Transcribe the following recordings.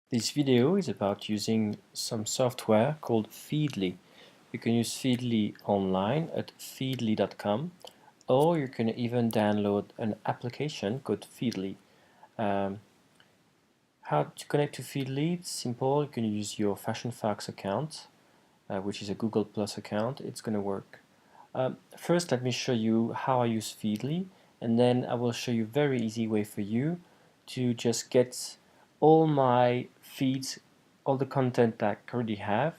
This video is about using some software called Feedly. You can use Feedly online at feedly.com, or you can even download an application called Feedly. Um, how to connect to Feedly? It's simple. You can use your Fashionfox account, which is a Google Plus account. It's going to work. First, let me show you how I use Feedly, and then I will show you a very easy way for you to just get all my feeds, all the content that I currently have.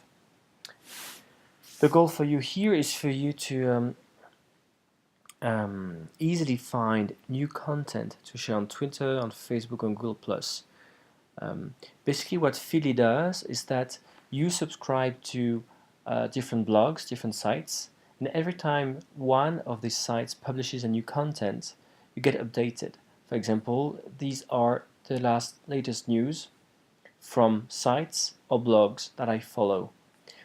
The goal for you here is for you to easily find new content to share on Twitter, on Facebook, on Google+. Basically what Feedly does is that you subscribe to different blogs, different sites, and every time one of these sites publishes a new content, you get updated. For example, these are the latest news from sites or blogs that I follow.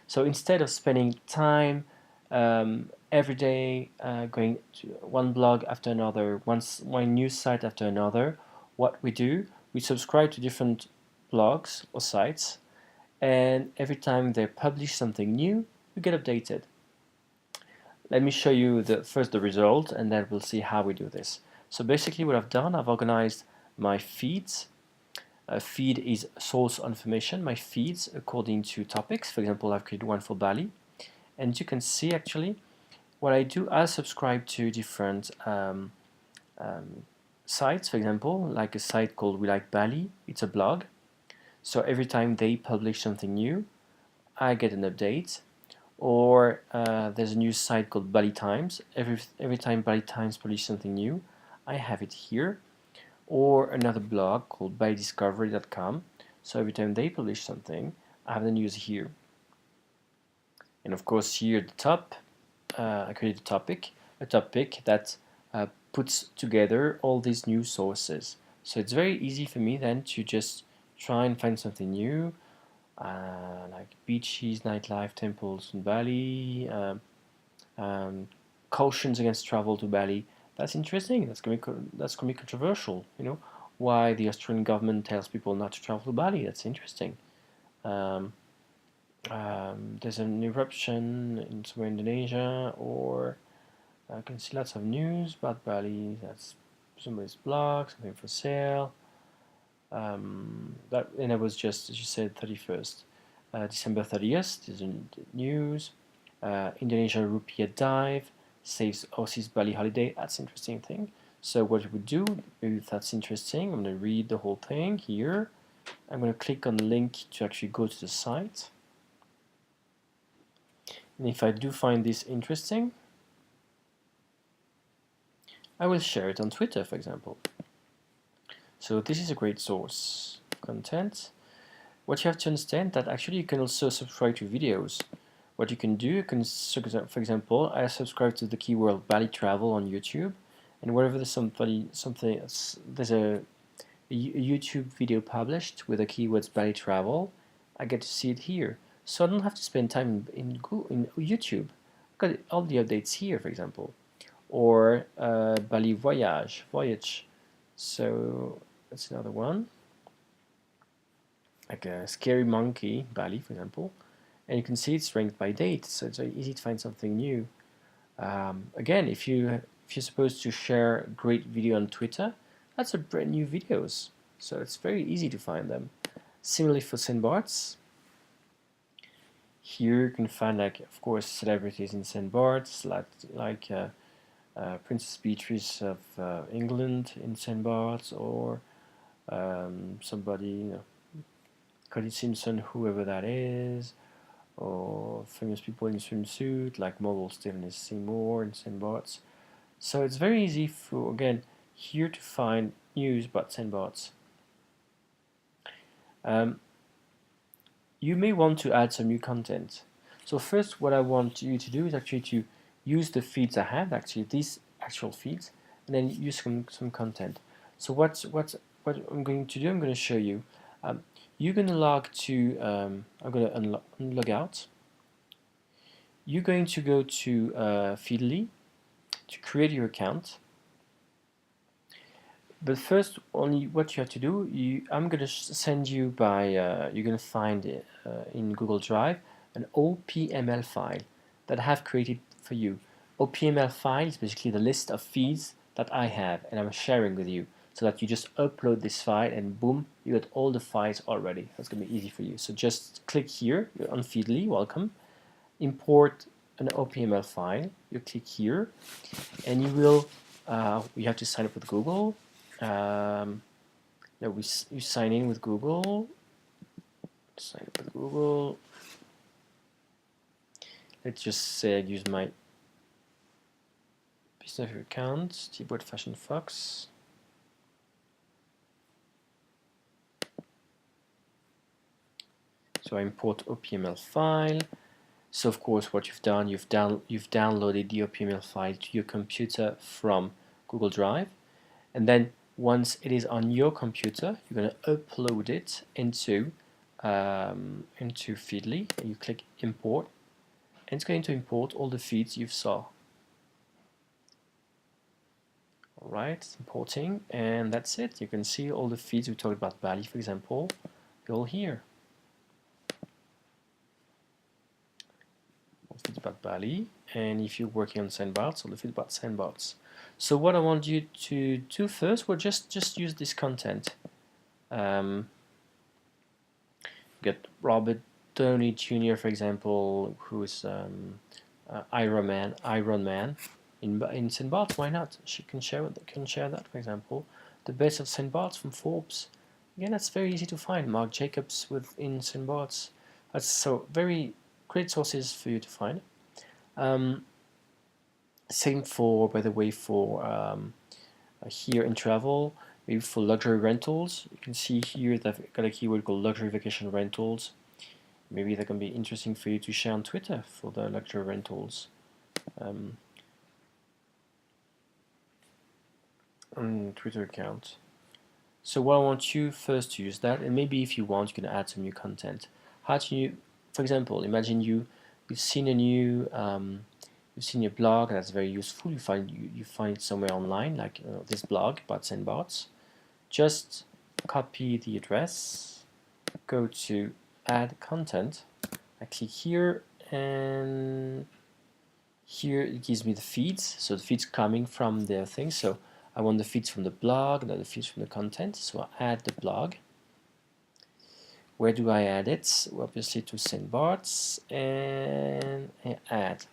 So instead of spending time every day going to one blog after another, one news site after another, what we do, we subscribe to different blogs or sites, and every time they publish something new, we get updated. Let me show you first the result, and then we'll see how we do this. So basically what I've done, I've organized my feeds. A feed is source information, my feeds according to topics. For example, I've created one for Bali. And you can see actually what I do, I subscribe to different sites, for example, like a site called We Like Bali. It's a blog. So every time they publish something new, I get an update. Or there's a news site called Bali Times. Every time Bali Times publishes something new, I have it here. Or another blog called BaliDiscovery.com. So every time they publish something, I have the news here. And of course here at the top, I created a topic that puts together all these new sources. So it's very easy for me then to just try and find something new, like beaches, nightlife, temples in Bali, cautions against travel to Bali. That's interesting. That's gonna be controversial. You know, why the Australian government tells people not to travel to Bali. That's interesting. Um, there's an eruption in somewhere in Indonesia, or I can see lots of news about Bali. That's somebody's blog, something for sale. And it was just, as you said, 31st. December 30th, there's news. Indonesian rupiah dive saves Aussie's Bali holiday. That's an interesting thing. So what we do, if that's interesting, I'm going to read the whole thing here. I'm going to click on the link to actually go to the site. And if I do find this interesting, I will share it on Twitter, for example. So this is a great source content. What you have to understand that actually you can also subscribe to videos. What you can do, you can, for example, I subscribe to the keyword Bali travel on YouTube, and whenever there's there's a YouTube video published with the keywords Bali travel, I get to see it here. So I don't have to spend time in YouTube. I've got all the updates here, for example, or Bali voyage. So that's another one, like a scary monkey Bali, for example. And you can see it's ranked by date, so it's very easy to find something new. Again, if you're supposed to share a great video on Twitter, that's a brand new videos, so it's very easy to find them. Similarly for St. Bart's, here you can find, like, of course, celebrities in St. Bart's, like Princess Beatrice of England in St. Bart's, or somebody, you know, Cody Simpson, whoever that is, or famous people in swimsuit like model Stephen Seymour in St. Bart's. So it's very easy for, again, here to find news about St. Bart's. You may want to add some new content. So first, what I want you to do is actually to use the feeds I have, actually these actual feeds, and then use some content. So what I'm going to do, I'm going to show you. You're going to log to, I'm going to unlog out. You're going to go to Feedly to create your account. But first, only what you have to do, I'm gonna send you by, you're gonna find it, in Google Drive an OPML file that I have created for you. OPML file is basically the list of feeds that I have and I'm sharing with you, so that you just upload this file and boom, you get all the files already. That's gonna be easy for you. So just click here, you're on Feedly, welcome. Import an OPML file. You click here, and you have to sign up with Google. You sign in with Google. Sign up with Google. Let's just say I use my business account, Thibaut Fashion Fox. So I import OPML file. So of course, what you've done, you've downloaded the OPML file to your computer from Google Drive, and then once it is on your computer, you're going to upload it into Feedly, and you click import, and it's going to import all the feeds you saw. Alright, it's importing, and that's it. You can see all the feeds we talked about. Bali, for example, they're all here. All the feeds about Bali, and if you're working on Sandbots, all the feeds about Sandbots. So what I want you to do first, well, just use this content. Get Robert Downey Jr., for example, who is Iron Man in Sandbots. Why not? She can share that, for example. The best of Sandbots from Forbes. Again, that's very easy to find. Marc Jacobs within Sandbots. That's so very great sources for you to find. Same for, by the way, for here in travel, maybe for luxury rentals. You can see here that I've got a keyword called luxury vacation rentals. Maybe that can be interesting for you to share on Twitter for the luxury rentals. On Twitter account. So what I want you first to use that, and maybe if you want, you can add some new content. How do you, for example, imagine you've seen a new you've seen a blog that's very useful. You find it somewhere online, like this blog about Sandbots. Just copy the address, go to add content. I click here, and here it gives me the feeds. So the feeds coming from the thing. So I want the feeds from the blog, not the feeds from the content. So I add the blog. Where do I add it? Well, obviously to Sandbots, and add.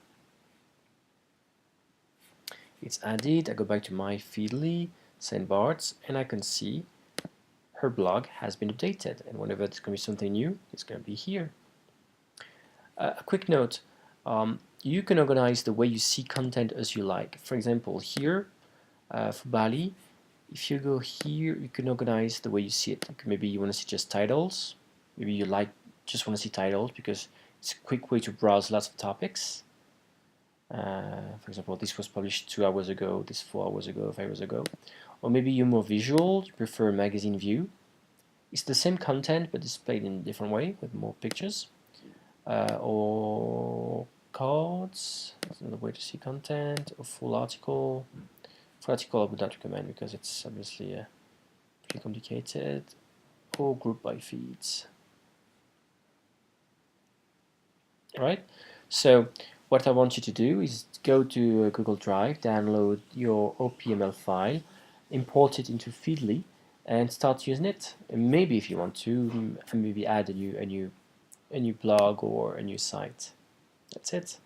It's added. I go back to my Feedly, Sandbots, and I can see her blog has been updated. And whenever there's going to be something new, it's going to be here. A quick note, you can organize the way you see content as you like. For example, here, for Bali, if you go here, you can organize the way you see it. Maybe you want to see just titles. Maybe you just want to see titles because it's a quick way to browse lots of topics. For example, this was published 2 hours ago, this 4 hours ago, 5 hours ago. Or maybe you're more visual, you prefer a magazine view. It's the same content but displayed in a different way with more pictures. Or cards, that's another way to see content, or full article. Full article I would not recommend because it's obviously pretty complicated. Or group by feeds. Alright, so what I want you to do is go to Google Drive, download your OPML file, import it into Feedly, and start using it. And maybe if you want to, maybe add a new blog or a new site. That's it.